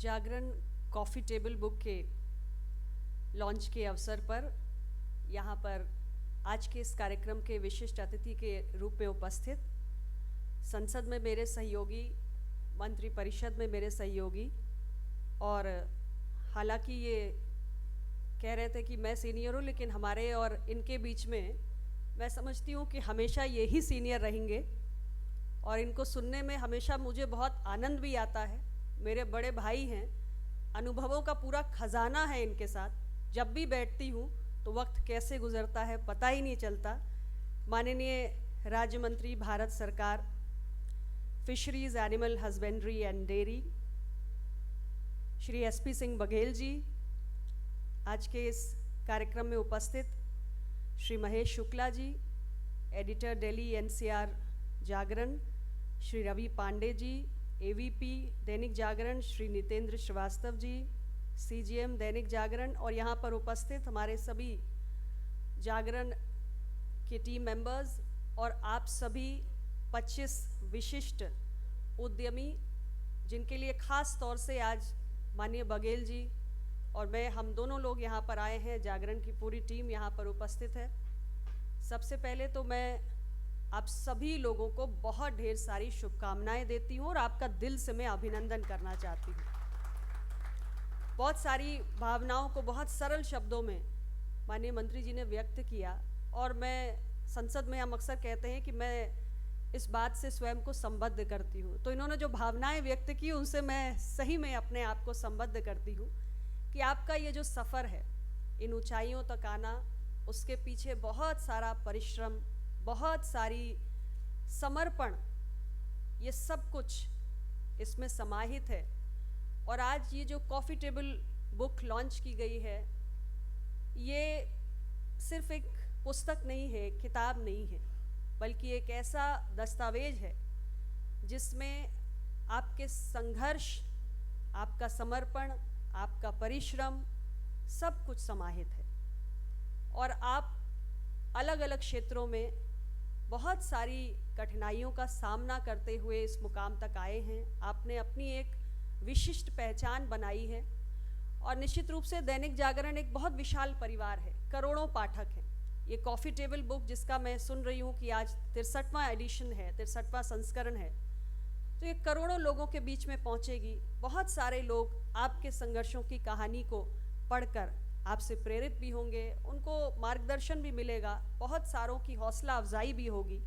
जागरण coffee table book के launch के अवसर पर यहाँ पर आज के इस कार्यक्रम के विशिष्ट अतिथि के रूप में उपस्थित संसद में मेरे सहयोगी, मंत्री परिषद में मेरे सहयोगी, और हालांकि ये कह रहे थे कि मैं सीनियर हूँ, लेकिन हमारे और इनके बीच में मैं समझती हूँ कि हमेशा ये ही सीनियर रहेंगे और इनको सुनने में हमेशा मुझे बहुत आनंद भी आता है। मेरे बड़े भाई हैं, अनुभवों का पूरा खजाना है इनके साथ। जब भी बैठती हूँ तो वक्त कैसे गुजरता है पता ही नहीं चलता। माननीय राज्य मंत्री भारत सरकार, fisheries, animal husbandry and dairy, Shri SP Singh Baghel ji, आज के इस कार्यक्रम में उपस्थित Shri Mahesh Shukla ji, editor Delhi NCR Jagran, Shri Ravi Pandey ji, AVP Dainik Jagran, Shri Nitendra Srivastava ji, CGM Dainik Jagran, और यहाँ पर उपस्थित हमारे सभी जागरण के टीम मेंबर्स और आप सभी 25 विशिष्ट उद्यमी, जिनके लिए खास तौर से आज माननीय बघेल जी और मैं, हम दोनों लोग यहाँ पर आए हैं। जागरण की पूरी टीम यहाँ पर उपस्थित है। सबसे पहले तो मैं आप सभी लोगों को बहुत ढेर सारी शुभकामनाएं देती हूँ और आपका दिल से मैं अभिनंदन करना चाहती हूँ। बहुत सारी भावनाओं को बहुत सरल शब्दों में माननीय मंत्री जी ने व्यक्त किया, और मैं संसद में हम अक्सर कहते हैं कि मैं इस बात से स्वयं को संबद्ध करती हूँ। तो इन्होंने जो भावनाएं व्यक्त की उनसे मैं सही में अपने आप को संबद्ध करती हूँ कि आपका ये जो सफ़र है इन ऊंचाइयों तक आना, उसके पीछे बहुत सारा परिश्रम, बहुत सारी समर्पण, ये सब कुछ इसमें समाहित है। और आज ये जो कॉफ़ी टेबल बुक लॉन्च की गई है, ये सिर्फ एक पुस्तक नहीं है, एक किताब नहीं है, बल्कि एक ऐसा दस्तावेज है जिसमें आपके संघर्ष, आपका समर्पण, आपका परिश्रम सब कुछ समाहित है। और आप अलग अलग क्षेत्रों में बहुत सारी कठिनाइयों का सामना करते हुए इस मुकाम तक आए हैं। आपने अपनी एक विशिष्ट पहचान बनाई है, और निश्चित रूप से दैनिक जागरण एक बहुत विशाल परिवार है, करोड़ों पाठक हैं। ये कॉफ़ी टेबल बुक, जिसका मैं सुन रही हूँ कि आज 63वां एडिशन है, 63वां संस्करण है, तो ये करोड़ों लोगों के बीच में पहुँचेगी। बहुत सारे लोग आपके संघर्षों की कहानी को पढ़कर आपसे प्रेरित भी होंगे, उनको मार्गदर्शन भी मिलेगा, बहुत सारों की हौसला अफजाई भी होगी।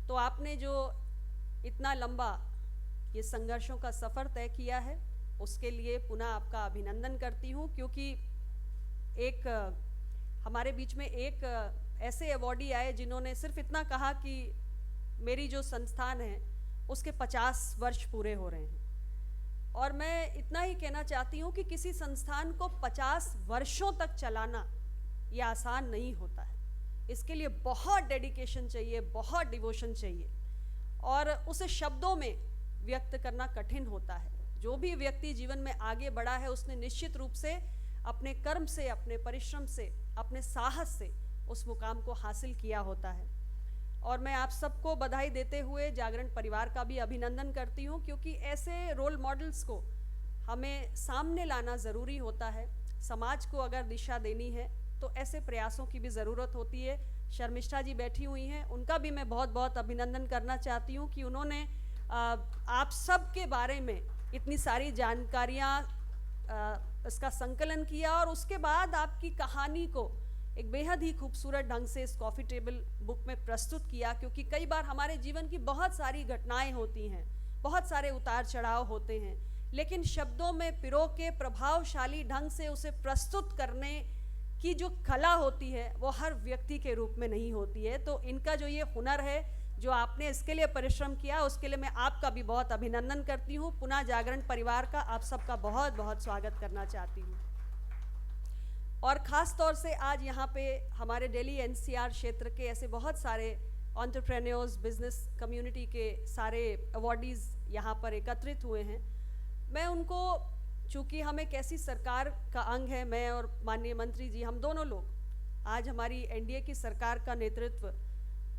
तो आपने जो इतना लंबा ये संघर्षों का सफ़र तय किया है, उसके लिए पुनः आपका अभिनंदन करती हूँ। क्योंकि एक हमारे बीच में एक ऐसे अवॉर्डी आए जिन्होंने सिर्फ इतना कहा कि मेरी जो संस्थान है उसके 50 वर्ष पूरे हो रहे हैं, और मैं इतना ही कहना चाहती हूँ कि किसी संस्थान को 50 वर्षों तक चलाना ये आसान नहीं होता है। इसके लिए बहुत डेडिकेशन चाहिए, बहुत डिवोशन चाहिए, और उसे शब्दों में व्यक्त करना कठिन होता है। जो भी व्यक्ति जीवन में आगे बढ़ा है उसने निश्चित रूप से अपने कर्म से, अपने परिश्रम से, अपने साहस से उस मुकाम को हासिल किया होता है। और मैं आप सबको बधाई देते हुए जागरण परिवार का भी अभिनंदन करती हूँ, क्योंकि ऐसे रोल मॉडल्स को हमें सामने लाना ज़रूरी होता है। समाज को अगर दिशा देनी है तो ऐसे प्रयासों की भी ज़रूरत होती है। शर्मिष्ठा जी बैठी हुई हैं, उनका भी मैं बहुत बहुत अभिनंदन करना चाहती हूँ कि उन्होंने आप सब के बारे में इतनी सारी जानकारियाँ, इसका संकलन किया, और उसके बाद आपकी कहानी को एक बेहद ही खूबसूरत ढंग से इस कॉफ़ी टेबल बुक में प्रस्तुत किया। क्योंकि कई बार हमारे जीवन की बहुत सारी घटनाएं होती हैं, बहुत सारे उतार चढ़ाव होते हैं, लेकिन शब्दों में पिरो के प्रभावशाली ढंग से उसे प्रस्तुत करने की जो कला होती है वो हर व्यक्ति के रूप में नहीं होती है। तो इनका जो ये हुनर है, जो आपने इसके लिए परिश्रम किया, उसके लिए मैं आपका भी बहुत अभिनंदन करती हूँ। पुनः जागरण परिवार का आप सबका बहुत बहुत स्वागत करना चाहती हूँ। और ख़ास तौर से आज यहाँ पे हमारे दिल्ली एनसीआर क्षेत्र के ऐसे बहुत सारे एंटरप्रेन्योर्स, बिजनेस कम्युनिटी के सारे अवॉर्डीज़ यहाँ पर एकत्रित हुए हैं। मैं उनको, चूँकि हम एक ऐसी सरकार का अंग है, मैं और माननीय मंत्री जी, हम दोनों लोग आज हमारी एनडीए की सरकार का नेतृत्व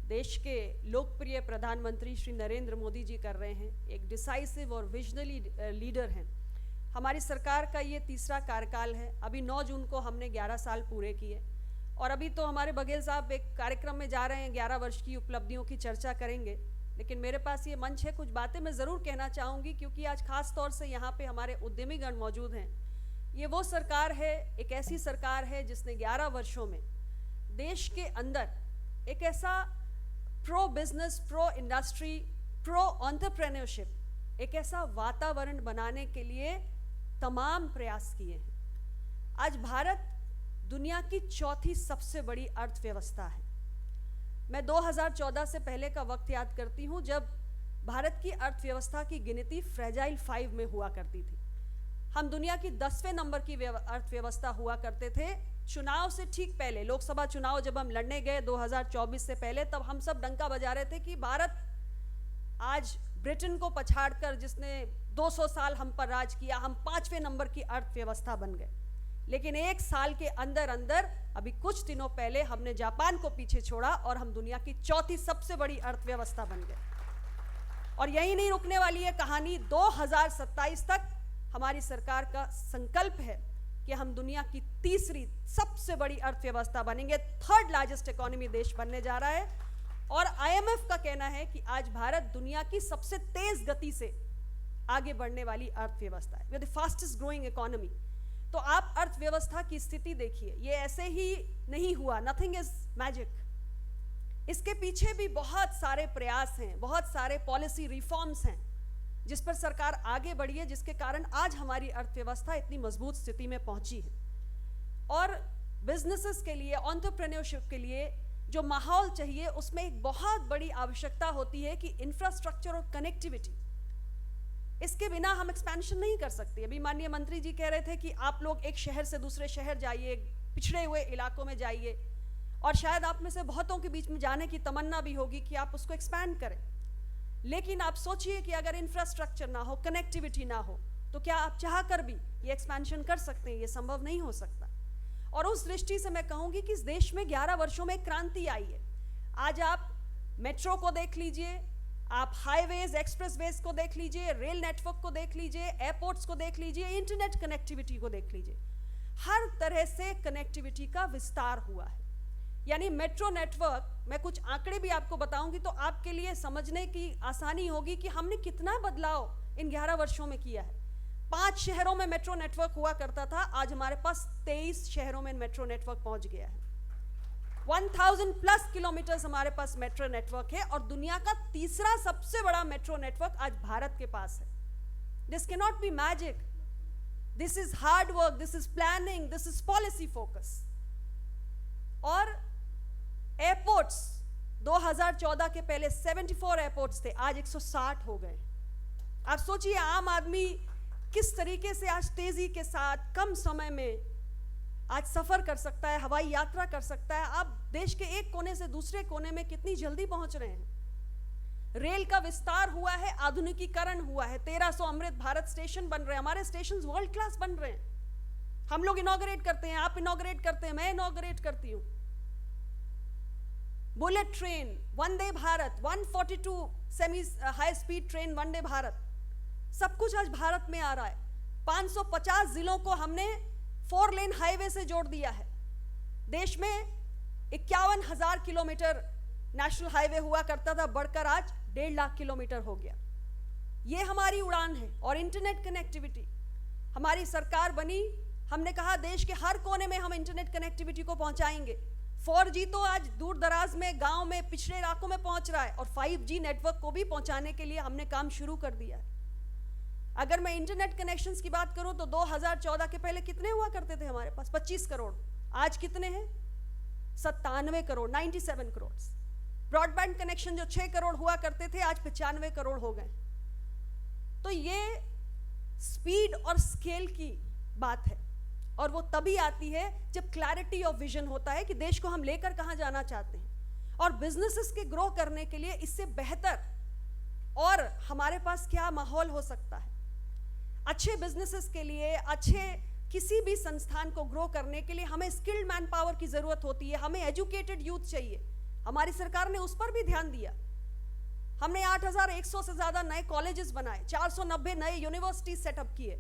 देश के लोकप्रिय प्रधानमंत्री श्री नरेंद्र मोदी जी कर रहे हैं। एक डिसाइसिव और विजनरी लीडर हैं। हमारी सरकार का ये तीसरा कार्यकाल है। अभी 9 जून को हमने 11 साल पूरे किए और अभी तो हमारे बघेल साहब एक कार्यक्रम में जा रहे हैं, 11 वर्ष की उपलब्धियों की चर्चा करेंगे। लेकिन मेरे पास ये मंच है, कुछ बातें मैं ज़रूर कहना चाहूँगी क्योंकि आज खास तौर से यहाँ पे हमारे उद्यमीगण मौजूद हैं। ये वो सरकार है, एक ऐसी सरकार है जिसने 11 वर्षों में देश के अंदर एक ऐसा pro business, pro industry, pro entrepreneurship, एक ऐसा वातावरण बनाने के लिए तमाम प्रयास किए हैं। आज भारत दुनिया की चौथी सबसे बड़ी अर्थव्यवस्था है। मैं 2014 से पहले का वक्त याद करती हूँ जब भारत की अर्थव्यवस्था की गिनती फ्रेजाइल 5 में हुआ करती थी। हम दुनिया की 10वें नंबर की अर्थव्यवस्था हुआ करते थे। चुनाव से ठीक पहले, लोकसभा चुनाव जब हम लड़ने गए 2024 से पहले, तब हम सब डंका बजा रहे थे कि भारत आज ब्रिटेन को पछाड़कर, जिसने 200 साल हम पर राज किया, हम 5वें नंबर की अर्थव्यवस्था बन गए। लेकिन एक साल के अंदर अंदर अभी कुछ दिनों पहले हमने जापान को पीछे छोड़ा और हम दुनिया की चौथी सबसे बड़ी अर्थव्यवस्था बन गए। और यही नहीं रुकने वाली है कहानी। 2027 तक हमारी सरकार का संकल्प है कि हम दुनिया की तीसरी सबसे बड़ी अर्थव्यवस्था बनेंगे। 3rd लार्जेस्ट इकोनॉमी देश बनने जा रहा है। और IMF का कहना है कि आज भारत दुनिया की सबसे तेज गति से आगे बढ़ने वाली अर्थव्यवस्था है। We are the fastest growing economy. तो आप अर्थव्यवस्था की स्थिति देखिए, ये ऐसे ही नहीं हुआ, नथिंग इज मैजिक। इसके पीछे भी बहुत सारे प्रयास हैं, बहुत सारे पॉलिसी रिफॉर्म्स हैं जिस पर सरकार आगे बढ़ी है, जिसके कारण आज हमारी अर्थव्यवस्था इतनी मजबूत स्थिति में पहुंची है। और बिजनेसेस के लिए, एंटरप्रेन्योरशिप के लिए जो माहौल चाहिए, उसमें एक बहुत बड़ी आवश्यकता होती है कि इंफ्रास्ट्रक्चर और कनेक्टिविटी, इसके बिना हम एक्सपेंशन नहीं कर सकते। अभी माननीय मंत्री जी कह रहे थे कि आप लोग एक शहर से दूसरे शहर जाइए, पिछड़े हुए इलाकों में जाइए, और शायद आप में से बहुतों के बीच में जाने की तमन्ना भी होगी कि आप उसको एक्सपैंड करें। लेकिन आप सोचिए कि अगर इंफ्रास्ट्रक्चर ना हो, कनेक्टिविटी ना हो, तो क्या आप चाह कर भी ये एक्सपेंशन कर सकते हैं? ये संभव नहीं हो सकता। और उस दृष्टि से मैं कहूँगी कि इस देश में 11 वर्षों में क्रांति आई है। आज आप मेट्रो को देख लीजिए, आप हाईवेज, एक्सप्रेसवेज को देख लीजिए, रेल नेटवर्क को देख लीजिए, एयरपोर्ट्स को देख लीजिए, इंटरनेट कनेक्टिविटी को देख लीजिए। हर तरह से कनेक्टिविटी का विस्तार हुआ है। यानी मेट्रो नेटवर्क, मैं कुछ आंकड़े भी आपको बताऊंगी तो आपके लिए समझने की आसानी होगी कि हमने कितना बदलाव इन 11 वर्षों में किया है। 5 शहरों में मेट्रो नेटवर्क हुआ करता था, आज हमारे पास 23 शहरों में मेट्रो नेटवर्क पहुंच गया है। 1000+ किलोमीटर्स हमारे पास मेट्रो नेटवर्क है और दुनिया का तीसरा सबसे बड़ा मेट्रो नेटवर्क आज भारत के पास है। This can not be magic, this is hard work, this is planning, this is policy focus. और एयरपोर्ट्स 2014 के पहले 74 एयरपोर्ट्स थे, आज 160 हो गए। आप सोचिए आम आदमी किस तरीके से आज तेजी के साथ कम समय में आज सफर कर सकता है, हवाई यात्रा कर सकता है। आप देश के एक कोने से दूसरे कोने में कितनी जल्दी पहुंच रहे हैं। रेल का विस्तार हुआ है, आधुनिकीकरण हुआ है, 1300 अमृत भारत स्टेशन बन रहे हैं, हमारे स्टेशन वर्ल्ड क्लास बन रहे हैं। हम लोग इनॉग्रेट करते हैं, आप इनॉग्रेट करते हैं, मैं इनॉग्रेट करती हूं। Bullet train, Vande Bharat, 142 semi high speed train Vande Bharat, सब कुछ आज भारत में आ रहा है। 550 जिलों को हमने 4 लेन हाईवे से जोड़ दिया है। देश में 51,000 किलोमीटर नेशनल हाईवे हुआ करता था, बढ़कर आज 1.5 लाख किलोमीटर हो गया। ये हमारी उड़ान है। और इंटरनेट कनेक्टिविटी, हमारी सरकार बनी, हमने कहा देश के हर कोने में हम इंटरनेट कनेक्टिविटी को पहुंचाएंगे। 4G तो आज दूर दराज में, गांव में, पिछड़े इलाकों में पहुंच रहा है और 5G नेटवर्क को भी पहुंचाने के लिए हमने काम शुरू कर दिया है। अगर मैं इंटरनेट कनेक्शंस की बात करूं तो 2014 के पहले कितने हुआ करते थे हमारे पास? 25 करोड़। आज कितने हैं? 97 करोड़, 97 करोड़। ब्रॉडबैंड कनेक्शन जो 6 करोड़ हुआ करते थे, आज 95 करोड़ हो गए। तो ये स्पीड और स्केल की बात है और वो तभी आती है जब क्लैरिटी ऑफ विजन होता है कि देश को हम लेकर कहां जाना चाहते हैं। और बिजनेसेस के ग्रो करने के लिए इससे बेहतर और हमारे पास क्या माहौल हो सकता है? अच्छे बिजनेसेस के लिए, अच्छे किसी भी संस्थान को ग्रो करने के लिए हमें स्किल्ड मैन पावर की जरूरत होती है, हमें एजुकेटेड यूथ चाहिए। हमारी सरकार ने उस पर भी ध्यान दिया। हमने 8100 से ज्यादा नए कॉलेजेस बनाए, 490 नए यूनिवर्सिटी सेटअप किए,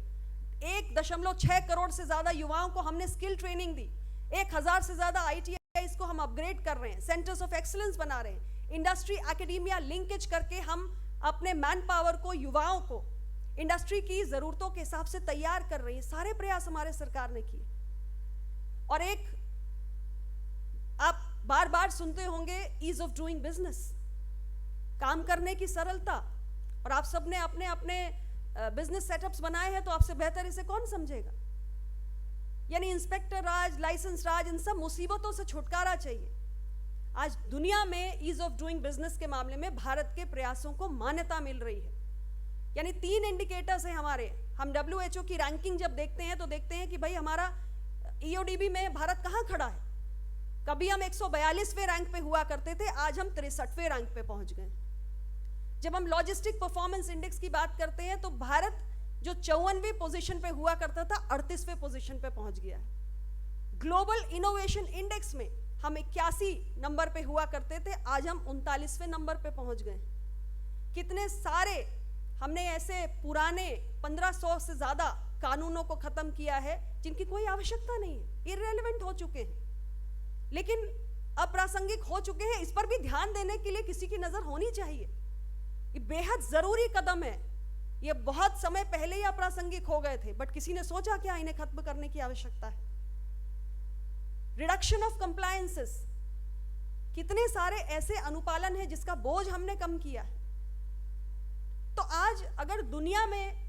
1.6 करोड़ से ज्यादा युवाओं को हमने स्किल ट्रेनिंग दी, 1000 से ज्यादा ITIs को हम अपग्रेड कर रहे हैं, सेंटर्स ऑफ एक्सीलेंस बना रहे हैं, इंडस्ट्री एकेडमिया लिंकेज करके हम अपने मैन पावर को, युवाओं को इंडस्ट्री की जरूरतों के हिसाब से तैयार कर रही है। सारे प्रयास हमारे सरकार ने किए। और एक आप बार बार सुनते होंगे ईज ऑफ डूइंग बिजनेस, काम करने की सरलता, और आप सबने अपने अपने बिजनेस सेटअप्स बनाए हैं, तो आपसे बेहतर इसे कौन समझेगा। यानी इंस्पेक्टर राज, लाइसेंस राज, इन सब मुसीबतों से छुटकारा चाहिए। आज दुनिया में ईज ऑफ डूइंग बिजनेस के मामले में भारत के प्रयासों को मान्यता मिल रही है। यानी 3 इंडिकेटर्स हैं हमारे। हम WHO की रैंकिंग जब देखते हैं तो देखते हैं कि भाई हमारा EODB में भारत कहाँ खड़ा है। कभी हम 142वें रैंक पे हुआ करते थे, आज हम 63वें रैंक पे पहुंच गए। जब हम लॉजिस्टिक परफॉर्मेंस इंडेक्स की बात करते हैं तो भारत जो 54वें पोजीशन पे हुआ करता था, 38वें पोजीशन पे पहुंच गया है। ग्लोबल इनोवेशन इंडेक्स में हम 81 नंबर पे हुआ करते थे, आज हम 39वें नंबर पे पहुंच गए। कितने सारे हमने ऐसे पुराने 1500 से ज्यादा कानूनों को खत्म किया है जिनकी कोई आवश्यकता नहीं है, इररेलेवेंट हो चुके हैं, लेकिन अप्रासंगिक हो चुके हैं। इस पर भी ध्यान देने के लिए किसी की नजर होनी चाहिए। ये बेहद जरूरी कदम है। ये बहुत समय पहले ही अप्रासंगिक हो गए थे, बट किसी ने सोचा क्या इन्हें खत्म करने की आवश्यकता है। रिडक्शन ऑफ कंप्लायंसेस, कितने सारे ऐसे अनुपालन है जिसका बोझ हमने कम किया है। तो आज अगर दुनिया में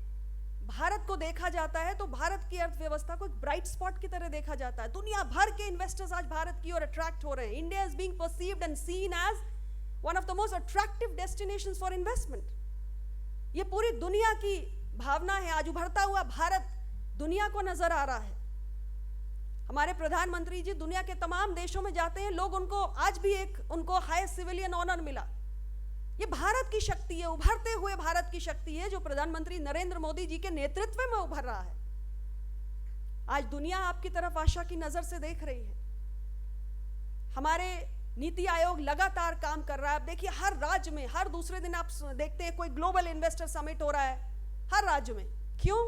भारत को देखा जाता है तो भारत की अर्थव्यवस्था को एक ब्राइट स्पॉट की तरह देखा जाता है। दुनिया भर के इन्वेस्टर्स आज भारत की ओर अट्रैक्ट हो रहे हैं। India is being perceived and seen as one of the most attractive destinations for investment. ये पूरी दुनिया की भावना है। आज उभरता हुआ भारत दुनिया को नजर आ रहा है। हमारे प्रधानमंत्री जी दुनिया के तमाम देशों में जाते हैं, लोग उनको आज भी उनको हाईएस्ट सिविलियन ऑनर मिला। ये भारत की शक्ति है, उभरते हुए भारत की शक्ति है जो प्रधानमंत्री नरेंद्र मोदी जी के नेतृत्व में उभर रहा है। आज दुनिया आपकी तरफ आशा की नजर से देख रही है। हमारे नीति आयोग लगातार काम कर रहा है। आप देखिए हर राज्य में हर दूसरे दिन आप देखते हैं कोई ग्लोबल इन्वेस्टर समिट हो रहा है हर राज्य में। क्यों?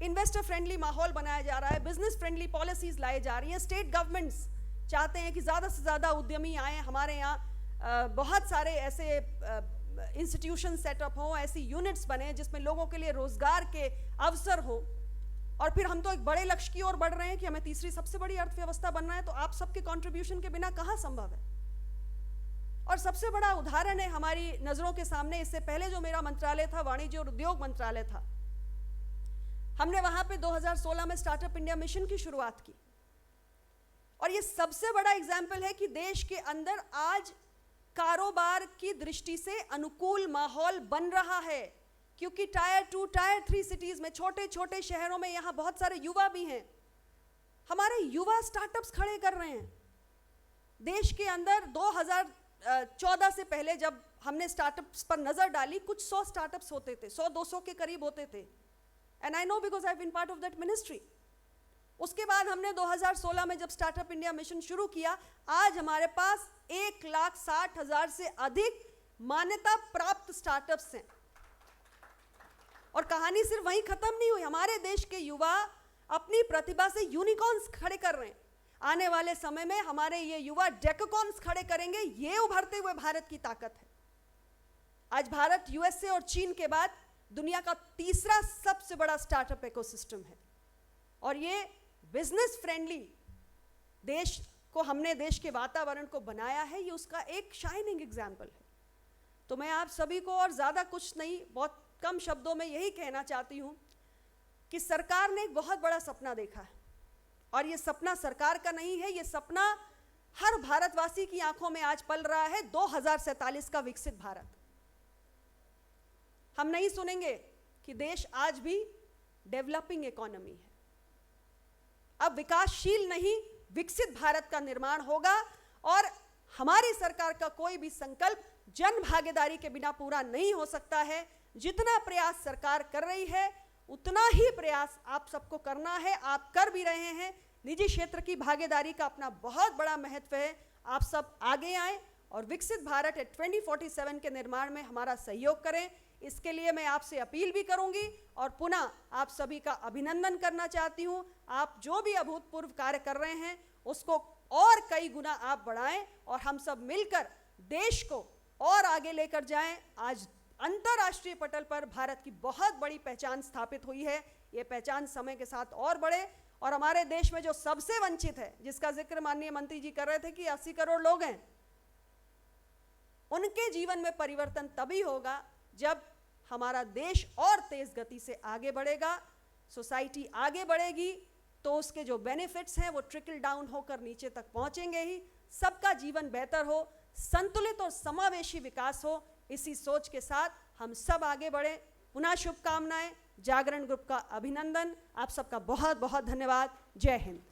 इन्वेस्टर फ्रेंडली माहौल बनाया जा रहा है, बिजनेस फ्रेंडली पॉलिसीज लाई जा रही हैं। स्टेट गवर्नमेंट्स चाहते हैं कि ज्यादा से ज्यादा उद्यमी आए हमारे यहाँ। बहुत सारे ऐसे इंस्टीट्यूशन सेटअप हों, ऐसी यूनिट्स बने जिसमें लोगों के लिए रोजगार के अवसर हो। और फिर हम तो एक बड़े लक्ष्य की ओर बढ़ रहे हैं कि हमें तीसरी सबसे बड़ी अर्थव्यवस्था बनना है। तो आप सबके कंट्रीब्यूशन के बिना कहाँ संभव है। और सबसे बड़ा उदाहरण है हमारी नजरों के सामने। इससे पहले जो मेरा मंत्रालय था, वाणिज्य और उद्योग मंत्रालय था, हमने वहां पे 2016 में स्टार्टअप इंडिया मिशन की शुरुआत की। और ये सबसे बड़ा एग्जाम्पल है कि देश के अंदर आज कारोबार की दृष्टि से अनुकूल माहौल बन रहा है, क्योंकि टायर 2, टायर 3 सिटीज में, छोटे छोटे शहरों में यहाँ बहुत सारे युवा भी हैं। हमारे युवा स्टार्टअप्स खड़े कर रहे हैं। देश के अंदर 2014 से पहले जब हमने स्टार्टअप्स पर नजर डाली, कुछ 100 स्टार्टअप्स होते थे, 100-200 के करीब होते थे। And I know because I have been part of that ministry. उसके बाद हमने 2016 में जब स्टार्टअप इंडिया मिशन शुरू किया, आज हमारे पास 1,60,000 से अधिक मान्यता प्राप्त स्टार्टअप्स हैं। और कहानी सिर्फ वहीं खत्म नहीं हुई। हमारे देश के युवा अपनी प्रतिभा से यूनिकॉर्न्स खड़े कर रहे हैं। आने वाले समय में हमारे ये युवा डेकाकॉर्न्स खड़े करेंगे। ये उभरते हुए भारत की ताकत है। आज भारत USA और चीन के बाद दुनिया का तीसरा सबसे बड़ा स्टार्टअप इकोसिस्टम है। और ये बिजनेस फ्रेंडली देश को हमने देश के वातावरण को बनाया है, ये उसका एक शाइनिंग एग्जाम्पल है। तो मैं आप सभी को और ज़्यादा कुछ नहीं, बहुत कम शब्दों में यही कहना चाहती हूँ कि सरकार ने एक बहुत बड़ा सपना देखा है। और ये सपना सरकार का नहीं है, ये सपना हर भारतवासी की आंखों में आज पल रहा है, 2047 का विकसित भारत। हम नहीं सुनेंगे कि देश आज भी डेवलपिंग इकोनॉमी है। अब विकासशील नहीं, विकसित भारत का निर्माण होगा। और हमारी सरकार का कोई भी संकल्प जन भागीदारी के बिना पूरा नहीं हो सकता है। जितना प्रयास सरकार कर रही है, उतना ही प्रयास आप सबको करना है। आप कर भी रहे हैं। निजी क्षेत्र की भागीदारी का अपना बहुत बड़ा महत्व है। आप सब आगे आएं और विकसित भारत 2047 के निर्माण में हमारा सहयोग करें। इसके लिए मैं आपसे अपील भी करूंगी और पुनः आप सभी का अभिनंदन करना चाहती हूं। आप जो भी अभूतपूर्व कार्य कर रहे हैं उसको और कई गुना आप बढ़ाएं और हम सब मिलकर देश को और आगे लेकर जाएं। आज अंतर्राष्ट्रीय पटल पर भारत की बहुत बड़ी पहचान स्थापित हुई है। ये पहचान समय के साथ और बढ़े और हमारे देश में जो सबसे वंचित है, जिसका जिक्र माननीय मंत्री जी कर रहे थे कि 80 करोड़ लोग हैं, उनके जीवन में परिवर्तन तभी होगा जब हमारा देश और तेज गति से आगे बढ़ेगा, सोसाइटी आगे बढ़ेगी, तो उसके जो बेनिफिट्स हैं वो ट्रिकल डाउन होकर नीचे तक पहुंचेंगे ही। सबका जीवन बेहतर हो, संतुलित और समावेशी विकास हो, इसी सोच के साथ हम सब आगे बढ़ें। पुनः शुभकामनाएं। जागरण ग्रुप का अभिनंदन। आप सबका बहुत बहुत धन्यवाद। जय हिंद।